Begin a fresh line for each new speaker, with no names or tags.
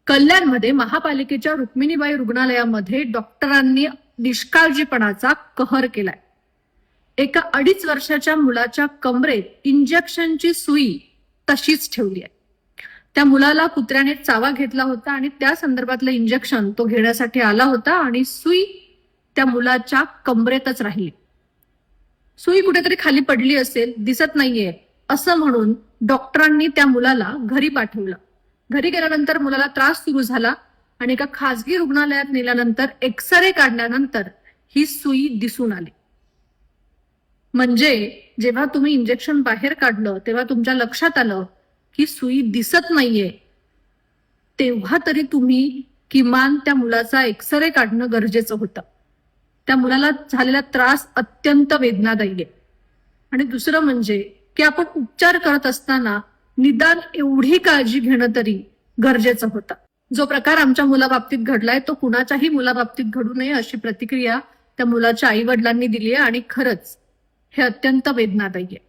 कल्याणमध्ये महापालिकेच्या रुक्मिणीबाई रुग्णालयामध्ये डॉक्टरांनी निष्काळजीपणाचा कहर केलाय. एका 2.5 वर्षाच्या मुलाच्या कमरेत इंजेक्शनची सुई तशीच ठेवली आहे. त्या मुलाला कुत्र्याने चावा घेतला होता आणि त्या संदर्भातलं इंजेक्शन तो घेण्यासाठी आला होता आणि सुई त्या मुलाच्या कमरेतच राहिली. सुई कुठेतरी खाली पडली असेल, दिसत नाहीये असं म्हणून डॉक्टरांनी त्या मुलाला घरी पाठवलं. घरी गेल्यानंतर मुलाला त्रास सुरू झाला आणि एका खासगी रुग्णालयात नेल्यानंतर एक्सरे काढल्यानंतर ही सुई दिसून आली. म्हणजे जेव्हा तुम्ही इंजेक्शन बाहेर काढलं तेव्हा तुमच्या लक्षात आलं की सुई दिसत नाहीये, तेव्हा तरी तुम्ही किमान त्या मुलाचा एक्सरे काढणं गरजेचं होतं. त्या मुलाला झालेला त्रास अत्यंत वेदनादायी आहे. आणि दुसरं म्हणजे की आपण उपचार करत असताना निदान एवढी काळजी घेणं तरी गरजेचं होतं. जो प्रकार आमच्या मुलाबाबतीत घडलाय तो कुणाच्याही मुलाबाबतीत घडू नये अशी प्रतिक्रिया त्या मुलाच्या आई वडिलांनी दिली आहे आणि खरंच हे अत्यंत वेदनादायी आहे.